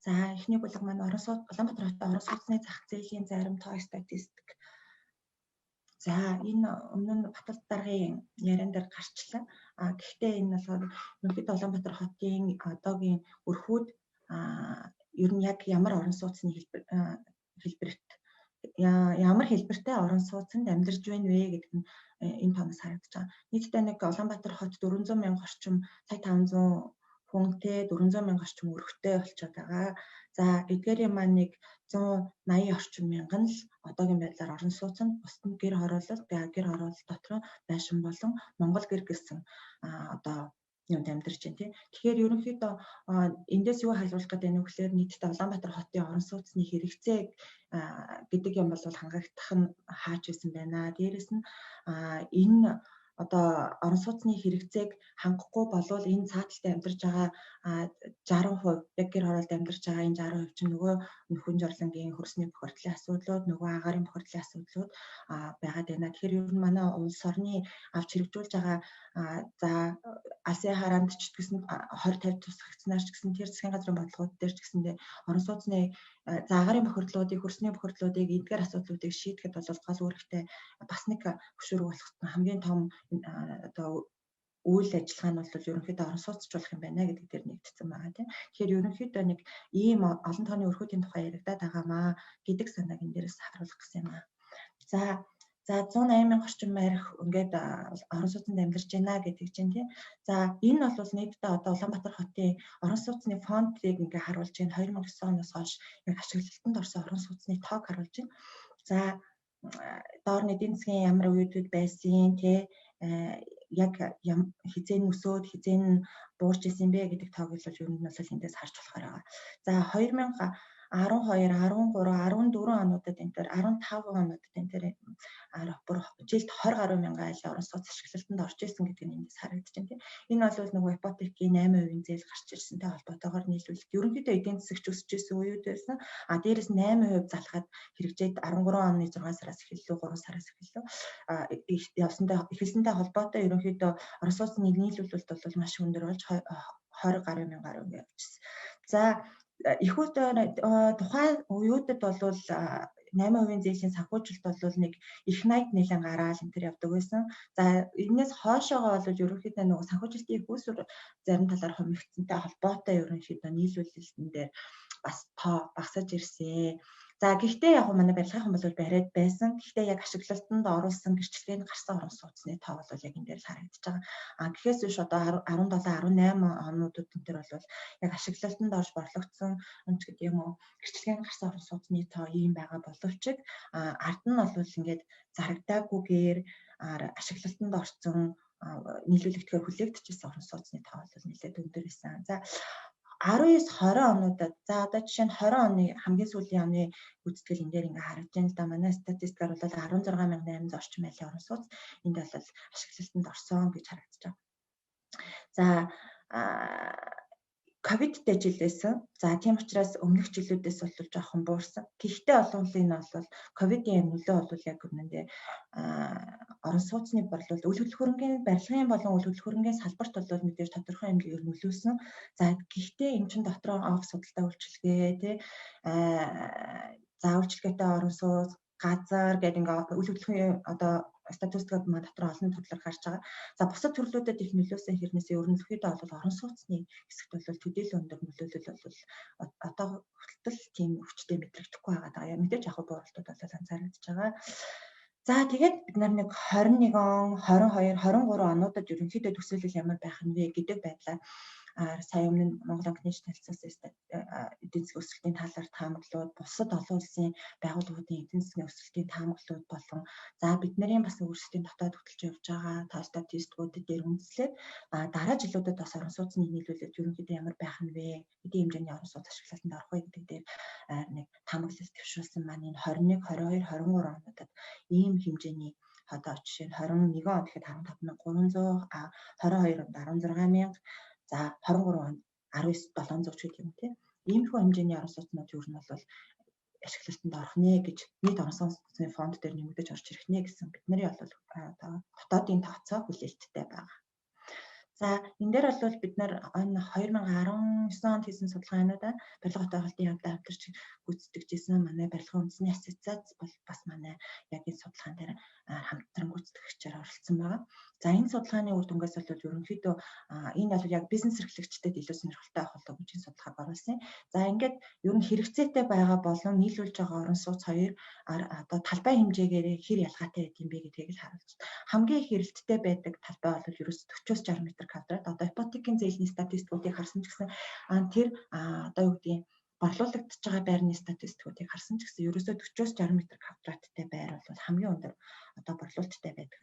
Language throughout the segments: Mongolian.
За эхний бүлэг маань Улаанбаатар хотын орон сууцны зах зээлийн зарим тоо статистик. За энэ өмнө нь Батбат даргын яриан дээр гарчлаа. Гэхдээ энэ болохоор ерөнхийдөө Улаанбаатар хотын одоогийн өрхүүд ер нь яг ямар орон сууцны хэлбэрт ямар хэлбэртэй орон сууцнд амьдарч байна вэ гэдэг нь энэ тооноос харагдаж байгаа. Нийтдээ нэг Улаанбаатар хот 400 мянга орчим сая 500 хүнтэй 400 мянга орчим өрхтэй болчиход байгаа. За эдгээрийн маань нэг 180 орчим мянган л одоогийн байдлаар орон сууцнд бусад нь гэр хороолол, гэр хороолол дотор байшин болон Монгол гэр гэсэн одоо юунд амьдарч байна тийм. Тэгэхээр ерөнхийдөө эндээс юу хаалгуулах гэдэг нь гэхээр нийтдээ Улаанбаатар хотын орон сууцны хэрэгцээ гэдэг юм бол хангагдах нь хаач байсан байна. Дээрээс нь энэ одоо орон сууцны хэрэгцээг хангахгүй болвол энэ цааталтай амьдарч байгаа 60% яг гэр хороолд амьдарч байгаа энэ 60% чинь нөгөө нөхөн жорлонгийн хөрсний бохирдлын асуудлууд, нөгөө агаарын бохирдлын асуудлууд байгаад байна. Тэгэхээр ер нь манай улс орны авч хэрэгжүүлж байгаа за алсын хараанд ч гэсэн 20-50 тусгагцнаар ч гэсэн тэр засгийн газрын бодлогууд дээр ч гэсэндээ орон сууцны за агаарын бохирдлуудыг, хөрсний бохирдлуудыг эдгээр асуудлуудыг шийдэхэд бол гол үүрэгтэй бас нэг хөшүүрэг болох хамгийн том одоо үйл ажиллагаа нь бол ерөнхийдөө орон сууцчлуулах юм байна гэдэг дээр нэгдсэн байгаа тийм. Тэгэхээр ерөнхийдөө нэг ийм олон тооны өрхүүдийн тухай яригадаад байгаамаа гэдэг санааг энэ дээрээс харуулах гэсэн юм аа. За 180 мянга орчим арх ингээд орон сууцнд амьдарч байна гэдэг чинь тийм. За энэ бол нийтдээ одоо Улаанбаатар хотын орон сууцны фондыг ингээд харуулж байна. 2009 оноос хойш яг ашиглалтанд орсон орон сууцны тоог харуулж байна. За доор эдийн засгийн ямар үеүүд байсан тий яг хизээ нь өсөөд хизээ нь буурч исэн бэ гэдэг тоог л ер нь бол эндээс харж болохоор байгаа. За 2012, 13, 14 онуудад энэ төр 15 онуудад энэ төр бүр жилд 20 гаруй мянган айл орон сууц ашиглалтанд орж исэн гэдэг нь эндээс харагдаж байна тийм. Энэ бол нөгөө ипотекийн 8% зээл гарч ирсэнтэй холбоотойгоор нийлүүлэлт. Ерөнхийдөө эдийн засагч өсөж исэн үеуд байсан. Дээрээс 8% залхаад хэрэгжээд 13 оны 6 сараас эхэллээ 3 сараас эхэллээ. Эхэлсэнтэй холбоотой ерөнхийдөө орон сууцны нийлүүлэлт бол маш өндөр болж 20 гаруй мянгаар ингээд явчихсан. За эхүүд тухайн үеүүдэд бол 8% зээлийн санхүүжилт бол нэг их найд нэлээд гараал энэ төр явдаг байсан. За энэс хоошоогоо бол ерөнхийдөө нөгөө санхүүжилтийн их усүр зарим талаар хомигдсантай холбоотой ерөнхийдөө нийлүүлэлтэн дээр бас тоо багасаж ирсэн. За гэхдээ яг манай барилгын бол бариад байсан. Гэхдээ яг ашиглалтанд оруулсан гэрчлэгэнд гарсан орон сууцны тоо бол яг энэ дээр л харагдаж байгаа. Гэхээс биш одоо 17, 18 онуудад энэ төр бол яг ашиглалтанд орж борлогдсон өнч гэдэг юм уу гэрчлэгэнд гарсан орон сууцны тоо ийм байгаа боловч ард нь бол ингээд зарагдаагүйгээр ашиглалтанд орсон нийлүүлэгдэхээр хүлээгдэжсэн орон сууцны тоо бол нэлээд өндөр байсан. За 19-20 онуудад за одоо жишээ нь 20 оны хамгийн сүүлийн оны үзтгэл энэ дээр ингээ харагдаж байна л да. Манай статистикаар бол 16,800 орчим айлын орон сууц энд бол ашиглалтанд орсон гэж харагдаж байна. За ковидтэй жил байсан. За тийм учраас өмнөх жилүүдээс бол жоохон буурсан. Гэхдээ олон улсын энэ бол ковидын нөлөө бол яг үнэндээ орон сууцны борлуулалт үйл хөдлөх хөрөнгөний барилгын болон үйл хөдлөх хөрөнгөний салбарт бол мэдээж тодорхой хэмжээгээр нөлөөсөн. За гэхдээ энэ чинь дотроо офс судалтай үйлчилгээ тий за үйлчилгээтэй орон сууц газар гэдэг ингээ үйл хөдлөлийн одоо статистикад маань дотор олон төрлөөр гарч байгаа. За бусад төрлүүдэд их нөлөөсөн хэрнээсээ ерөнхийдөө бол орон сууцны хэсэгт бол төдийлөн өндөр нөлөөлөл бол одоо хүртэл тийм өвчтэй мэдрэгдэхгүй байгаа. Мэдээж яг бууралтууд бол анзаарэгдэж байгаа. За тэгээд бид нар нэг 21 он, 22, 23 онуудад ерөнхийдөө төсөөлөл ямар байх нь вэ гэдэг байдлаар сая өмнө Монгол банкны танилцуулсан эдийн засгийн өсөлтийн талаар таамаглууд, бусад олон улсын байгууллагуудын эдийн засгийн өсөлтийн таамаглууд болон за бидний бас өөрсдийн дотоод хөтлж явж байгаа тоо статистикууд дээр үндэслээд дараа жилүүдэд бас орон сууцны нийлүүлэлт ерөнхийдөө ямар байх нь вэ? Эдийн хэмжээний орон сууц ашиглалтанд орох вэ гэдэг дээр нэг таамаглал төвшүүлсэн маань энэ 21, 22, 23 онуудад ийм хэмжээний одоо жишээ нь 21 он гэхэд 15,300, 22 онд 16,000, за 23 онд 19,700 ч гэх юм тийм. Иймэрхүү хэмжээний орон сууцнууд юу нь бол ашиглалтанд орох нэ гэж нийт орон сууцны фонд дээр нэмэгдэж орж ирэх нэ гэсэн бидний бол одоо дотоодын тооцоо хүлээлттэй байгаа. За энэ дээр бол бид нар энэ 2019 онд хийсэн судалгаануудаа барилга хотын халтын явдлаа хамтарч гүйцэтгэжсэн манай барилгын үндэсний ассоциац бол бас манай яг энэ судалгаан дээр хамтран гүйцэтгэгчээр оролцсон байгаа. За энэ судалгааны үр дүнгээс бол ерөнхийдөө энэ бол яг бизнес эрхлэгчдэд илүү сонирхолтой авах болов гэж энэ судалгааг оруулсан. За ингээд ер нь хэрэгцээтэй байгаа болон нийлүүлж байгаа орон сууц хоёр одоо талбай хэмжээгээр хэр ялгаатай байд юм бэ гэдгийг л харуулж байна. Хамгийн их эрэлттэй байдаг талбай бол ерөөс 40-60 м квадрат. Одоо ипотекийн зээлийн статистикуудыг харсан ч гэсэн тэр одоо юу гэдгийг борлуулагдж байгаа байрны статистикуудыг харсан ч гэсэн ерөөсөө 40-60 м квадраттай байр бол хамгийн өндөр одоо борлуулалттай байдаг.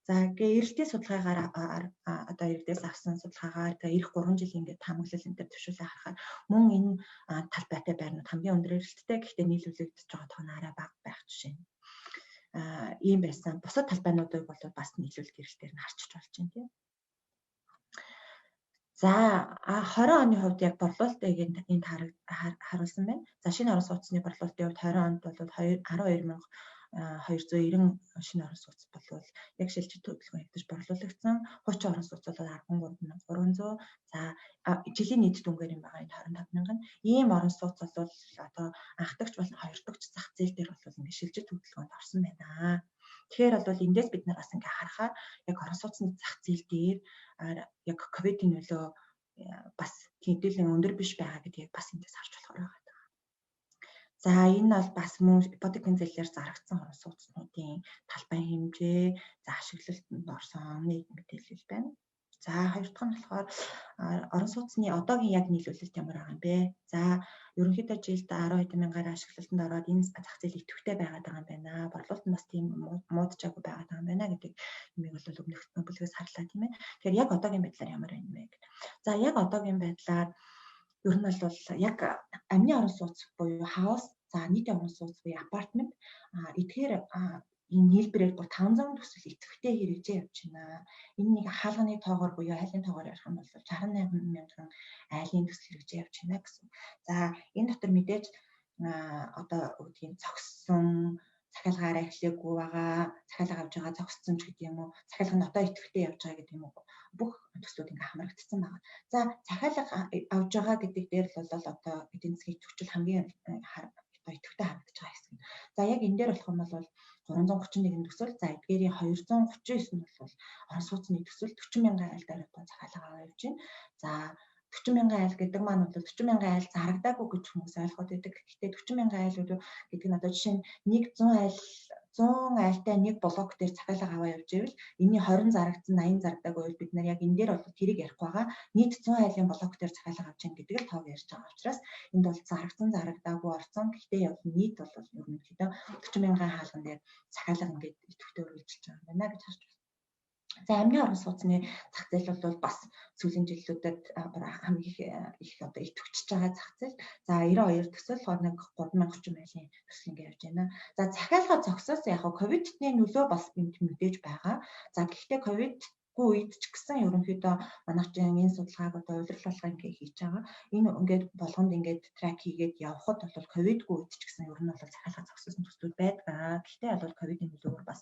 За ингээ эрэлтийн судалгаагаар одоо иргэдээс авсан судалгаагаар тэгээ эх 3 жилийн ингээд таамаглал энэ төр төвшүүлээ харахаар мөн энэ талбайтай байрнууд хамгийн өндөр эрэлттэй, гэхдээ нийлүүлэгдэж байгаа тоон арай бага байх жишээ. Ийм байсан. Бусад талбайнуудыг бол бас нийлүүлэлт эрэлтээр нь харчиж болж байна тийм. За 20 оны хувьд яг борлуулалтыг энд харуулсан байна. За шинэ орон сууцны борлуулалтын хувьд 20 онд бол 12,290 шинэ орон сууц болвол яг шилжилт хөдөлгөөн хэвтэж борлуулагдсан. Хуучин орон сууц бол 13,300. За жилийн нийт дүнгээр юм байгаа энэ 25,000. Ийм орон сууц бол одоо анхдагч болон хоёрдогч зах зээл дээр бол ингэ шилжилт хөдөлгөөнд орсон байна. Тэгэхээр бол эндээс бид нар бас ингээ харахаар яг орон сууцны зах зээл дээр яг ковидын нөлөө бас хэдүүлэн өндөр биш байгаа гэдгийг бас эндээс харж болохоор байгаа. За энэ бол бас мөн ипотекийн зээлээр зарагдсан орон сууцнуудын талбай хэмжээ, за ашиглалтанд орсон нэг мэдээлэл байна. За хоёр дахь нь болохоор орон сууцны одоогийн яг нийлүүлэлт ямар байгаа юм бэ? За ерөнхийдөө жилд 12,000-аар ашиглалтанд ороод энэ зах зээл идэвхтэй байгаад байгаа юм байна. Борлуулалт нь бас тийм муудчаагүй байгаад байгаа юм байна гэдэг юмыг бол өмнөх бүлгээс харлаа тийм ээ. Тэгэхээр яг одоогийн байдлаар ямар байна вэ гэх. За яг одоогийн байдлаар ер нь бол яг амны орон сууц буюу хаус, за нийтийн орон сууц буюу апартмент эдгээр энэ нийлбэрээр бүр 500 төсөл идэвхтэй хэрэгжиж явж байна. Энэ нэг хаалганы тоогоор буюу айлын тоогоор ярих юм бол 68,000 айлын төсөл хэрэгжиж явж байна гэсэн. За энэ дотор мэдээж одоо үгдгийн зогссон захиалгаар эхлэегүй байгаа, захиалга авж байгаа зогссон ч гэдэг юм уу, захиалга нь одоо идэвхтэй явж байгаа гэдэг юм уу, бүх төслүүд ингээ хамрагдсан байна. За захиалга авж байгаа гэдэг дээр л бол одоо эдийн засгийн төвчл хамгийн идэвхтэй харагдаж байгаа хэсэг. За яг энэ дээр болох юм бол 331 төсөл, за эдгээрийн 239 нь бол орон сууцны төсөл 40,000 айлдаар одоо захиалга аваад явж байна. За 40,000 айл гэдэг маань бол 40,000 айл зарагдаагүй гэж хүмүүс ойлгоод байдаг. Гэхдээ 40,000 айл гэдэг нь одоо жишээ нь нэг 100 айлтай нэг блок дээр захиалга аваа явж ивэл энэний 20 зарагдсан, 80 зарагдаагүй бол бид нар яг энэ дээр бол тэрийг ярихгүй байгаа. Нийт 100 айлын блок дээр захиалга авч яах гэдэг л тоог ярьж байгаа учраас энд бол зарагдсан, зарагдаагүй орсон. Гэхдээ яг нийт бол ерөнхийдөө 40,000 хаалган дээр захиалга ингээд идэвхтэй үргэлжилж байгаа юм байна гэж харж байна. За амны орон сууцны зах зээл бол бас сүүлийн жилүүдэд хамгийн их одоо идэвхжиж байгаа зах зээл. За 92 төсөл нэг 3,030 айлын төсөл ингэ явж байна. За захиалга зогсоос яг ковидны нөлөө бас энд мэдээж байгаа. За гэхдээ ковидгүй үед ч гэсэн ерөнхийдөө манайчийн энэ судалгааг одоо улирал болгоо ингэ хийж байгаа. Энэ ингээд болгонд ингээд трак хийгээд явхад бол ковидгүй үед ч гэсэн ер нь бол захиалга зогсоосон төслүүд байдаг. Гэхдээ бол ковидын нөлөөр бас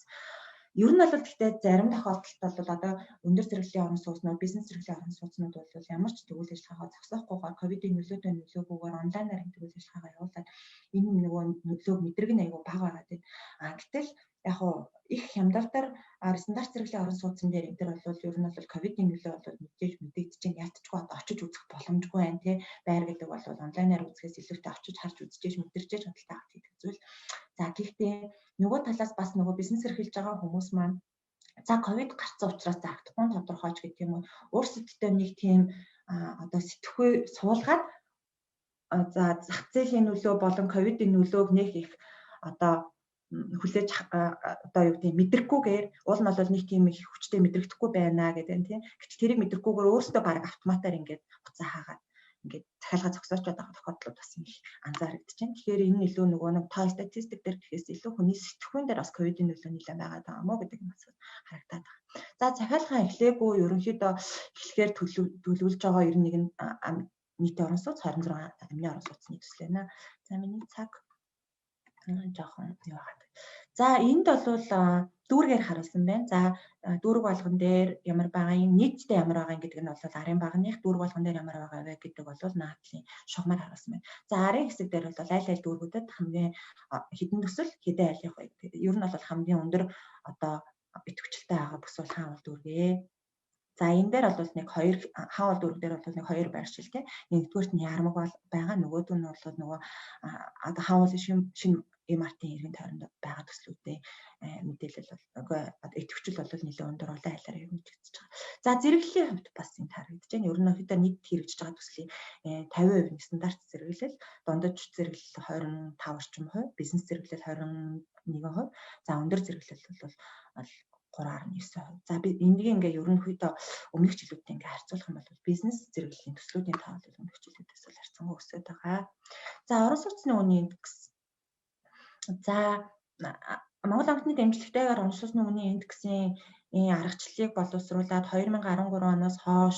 ер нь бол гэхдээ зарим тохиолдолд бол одоо өндөр зэрэглэлийн орон сууцнууд, бизнес зэрэглэлийн орон сууцнууд бол ямар ч тэгвэл ажиллагаагаа зогсоохгүйгээр ковидын нөлөөтэй нөлөөгүйгээр онлайнаар тэгвэл ажиллагаагаа явуулаад энэ нөгөө нөлөөг мэдрэг нь аягүй бага байгаа тийм. Гэтэл яг хуу их хямдалдар стандарт зэрэглэлийн орон сууцн дээр энэ төр бол ер нь бол ковидын нөлөө бол мэдээж мэдэгдэж чинь ялцчгүй одоо очиж үзэх боломжгүй байна тийм. Байр гэдэг бол онлайнаар үзэхээс илүүтэй очиж харж үзчихэж мэдэрчээж худалдаа авах гэдэг зүйл. За гэхдээ нөгөө талаас бас нөгөө бизнес эрхэлж байгаа хүмүүс маань за ковид гарцсан учраас заагдахгүй тодорхойч гэдэг юм уу өөрсдөө нэг тийм одоо сэтгхүй суулгаад за зах зээлийн нөлөө болон ковидын нөлөөг нэг их одоо хүлээж одоо юу гэдэг мэдрэхгүйгээр уул нь бол нэг тийм их хүчтэй мэдрэгдэхгүй байна гэдэг нь тийм. Гэтэл тэрийг мэдрэхгүйгээр өөрсдөө баг автоматар ингээд буцаа хаагаад ингээд захиалга зогсоочод байгаа тохиолдлууд бас их анзаарэгдэж байна. Тэгэхээр энэ илүү нөгөө нэг тоо статистик дээр гэхээс илүү хүний сэтгхүйн дээр бас ковидын нөлөө нэлээд байгаа даа мó гэдэг юм бас харагдаад байна. За захиалга эхлээгүй ерөнхийдөө эхлэхээр төлөвлөж байгаа 91 нийтийн орон сууц 26 амны орон сууцны төсөл байна. За миний цаг жоохон юу байна. За энд бол дүүргээр харуулсан байна. За дүүрэг болгон дээр ямар байгаа юм, нийтдээ ямар байгаа гэдэг нь бол арын багных дүүрэг болгон дээр ямар байгаа вэ гэдэг бол наадлын шугамар харуулсан байна. За арын хэсэг дээр бол аль аль дүүргүүдэд хамгийн хэдэн төсөл хэдэн айл явах вэ гэдэг. Ер нь бол хамгийн өндөр одоо идэвхжэлтэй байгаа бүс бол хаан бол дүүргээ. За энэ дээр бол нэг хоёр хаан бол дүүрэг дээр бол нэг хоёр байршил тий. Нэгдүгээрт нь ярмаг байгаа, нөгөөд нь бол нөгөө одоо хаан бол шинэ MRT-ийн иргэн тойронд байгаа төслүүдээ мэдээлэл бол идэвхжил бол нэлээд өндөр олон айлаар хэрэгжиж байгаа. За зэрэглэлийн хувьд бас энэ харагдаж байна. Ер нь хэд нийт хэрэгжиж байгаа төслийн 50% нь стандарт зэрэглэл, дундаж зэрэглэл 25 орчим хувь, бизнес зэрэглэл 21%, за өндөр зэрэглэл бол 3.9%. За би энийг ингээ ерөнхийдөө өмнөх жилүүдтэй ингээ харьцуулах юм бол бизнес зэрэглэлийн төслүүдийн тоо бол өмнөх жилүүдээс бол харьцангуй өсөж байгаа. За орон сууцны үнийн индекс. За Монгол банкны дэмжлэгтэйгээр орон сууцны үнийн индексийн аргачлалыг боловсруулад 2013 оноос хойш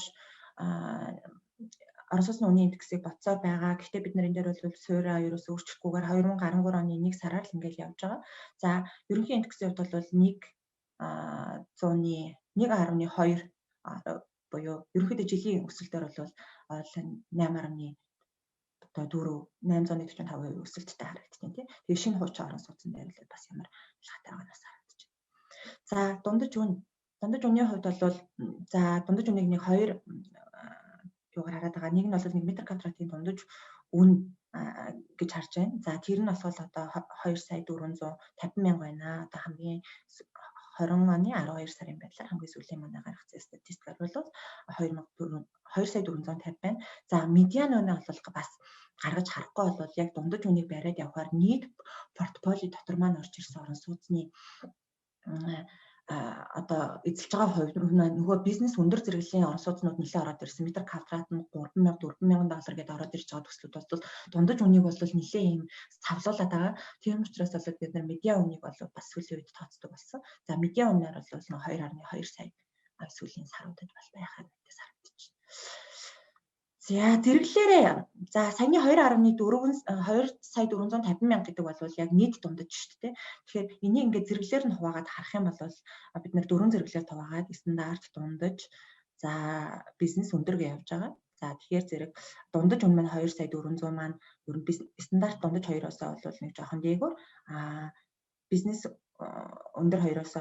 орон сууцны үнийн индексийг боцоор байгаа. Гэхдээ бид нар энэ дээр бол суурьа ерөөсөө өөрчлөхгүйгээр 2013 оны 1 сараар л ингээл явж байгаа. За ерөнхий индексийн хувьд бол 1.2 буюу ерөнхийдөө жилийн өсөлтөөр бол 8.4 845% өсөлттэй харагдсан тийм. Тэгээ шинэ хуучин орон сууцн дээр л бас ямар ялгаатай байгаанаас харагдаж байна. За дундаж үнийн хувьд бол за дундаж үнийг нэг хоёр юугаар хараад байгаа. Нэг нь бол 1 метр квадратын дундаж үн гэж харж байна. За тэр нь бол одоо 2,450,000 байна. Одоо хамгийн 20 оны 12 сарын байдлаар хамгийн сүүлийн манай гаргасан статистикаар бол 2,450 байна. За медиан үнэ бол бас гаргаж харахгүй бол яг дундаж үнийг бариад явахаар нийт портфоли дотор маань орж ирсэн орон сууцны одоо эзэлж байгаа хувь нөгөө бизнес өндөр зэрэглэлийн орон сууцнууд нэлээд ороод ирсэн. Метр квадрат нь 3,000 доллар гэдээ ороод ирж байгаа төслүүд бол дундаж үнийг бол нэлээд ийм цавлуулаад байгаа. Тийм учраас бол бид нар медиа үнийг бол бас сүүлийн үед тооцдог болсон. За медиа үнээр бол 2.2 сая сүүлийн саруудад бол байхаар мэдээс харагдаж байна. За зэрэглээрээ за саяны 2.450,000 гэдэг бол яг нийт дундаж шүү дээ. Тэгэхээр энийг ингээд зэрэглээр нь хуваагаад харах юм бол бид нэр дөрвөн зэрэглээр хуваагаад стандарт, дундаж, за бизнес өндөр гэж явж байгаа. За тэгэхээр зэрэг дундаж үн маань 2,400,000 маань ер нь стандарт дундаж 2-оос бол нэг жоохон дээгүүр бизнес өндөр 2-оос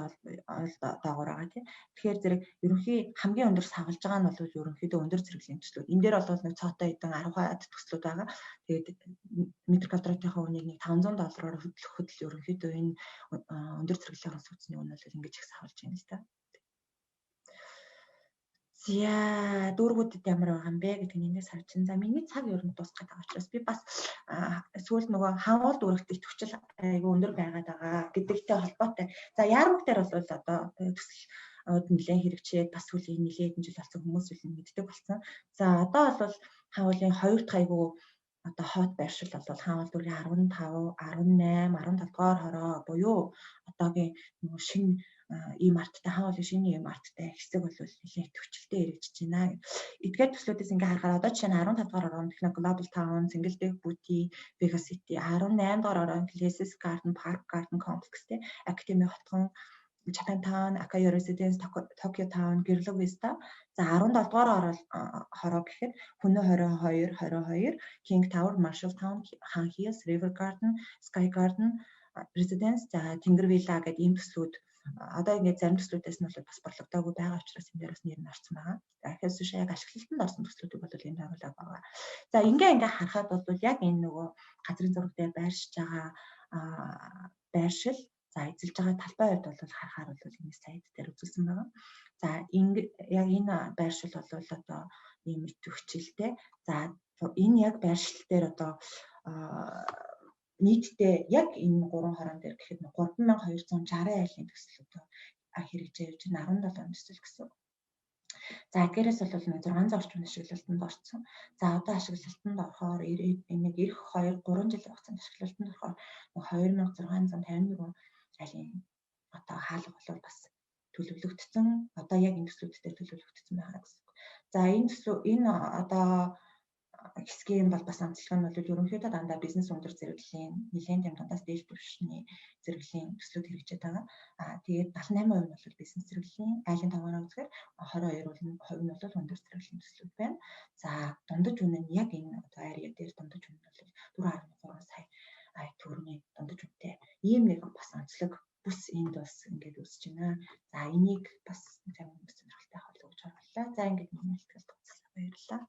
доогуур байгаа тийм. Тэгэхээр зэрэг ерөнхий хамгийн өндөр савлж байгаа нь бол ерөнхийдөө өндөр зэрэглэлийн төслүүд. Энэ дээр бол нэг цоотой хэдэн 10% төслүүд байгаа. Тэгээд метр квадратынхаа үнийг нэг $500 хөдлөхөд л ерөнхийдөө энэ өндөр зэрэглэлийн орон сууцны үн бол ингэж их савлж байна л да. За дүүргүүдэд ямар байгаа юм бэ гэдэг нь эндээс харж байна. За миний цаг ер нь дуусгаад байгаа учраас би бас сүүлд нөгөө хаан дүүрэгт идэвхжил айгүй өндөр байгаад байгаа гэдэгтэй холбоотой. За ярмаг дээр бол одоо төсөл нэлээд хэрэгжээд бас сүүлийн нэлээд жил болсон хүмүүс үл мэддэг болсон. За одоо бол хаан 2 дахь айгүй одоо хот байршил бол хаан дүүргийн 15, 18, 17 дугаар хороо буюу одоогийн нөгөө шинэ ийм арттай хаан шинэ ийм арттай хэсэг бол нэлээд идэвхжэлтэй хэрэгжиж байна. Эдгээр төслүүдээс ингээ харахаар одоо жишээ нь 15 дугаар орон Техно Global Town, Single Booty, Vega City, 18 дугаар орон Places Garden, Park Garden Complex те, Academy хотгон, Japantown, Akayo Residence, Tokyo Town, Gyrlo Vista. За 17 дугаар хороо гэхэд Хүннү 22, King Tower, Marshall Town, Han Hills, River Garden, Sky Garden Residence, за Тэнгэр Вилла гэдэг ийм төслүүд одоо ингээд зарим төслүүдээс нь бол бас борлогдоогүй байгаа учраас энэ дээрээс нэр нь орсон байгаа. Дахиад биш яг ашиглалтанд орсон төслүүдийг бол энэ харуулаг байгаа. За ингээ харахад бол яг энэ нөгөө газрын зураг дээр байршиж байгаа байршил, за эзэлж байгаа талбай хувьд бол харахаар бол энэ сайт дээр үзүүлсэн байгаа. За яг энэ байршил бол одоо ийм идэвхжэлтэй. За энэ яг байршил дээр одоо нийтдээ яг энэ 3 хорон дээр гэхэд 3,260 айлын төсөл одоо хэрэгжиж явж байна 17 төсөл гэсэн. За гэрээс бол 600 орчим ашиглалтанд орсон. За одоо ашиглалтанд орохоор нэг эх 2-3 жил хугацаанд ашиглалтанд орохоор 2,654 айлын одоо хаалга бол бас төлөвлөгдсөн. Одоо яг энэ төслүүд дээр төлөвлөгдсөн байгаа гэсэн. За энэ төслөө энэ одоо хэсгийн бол бас онцлог нь бол ерөнхийдөө дандаа бизнес өндөр зэрэглэлийн нэлээд юм дундаас дээд түвшний зэрэглэлийн төслүүд хэрэгжиж байгаа. Тэгээд 78% нь бол бизнес зэрэглэлийн айлын товгороо үзэхээр 22% нь бол өндөр зэрэглэлийн төслүүд байна. За дундаж үн нь яг энэ одоо area дээр дундаж үн нь бол 4.3 сая төгрөгийн дундаж үнэтэй. Ийм нэг бас онцлог бүс энд бас ингээд үүсэж байна. За энийг бас цаг хүмүүс сонирхолтой хавлаа гэж бодлоо. За ингээд миний хэлтгэл дууссан. Баярлалаа.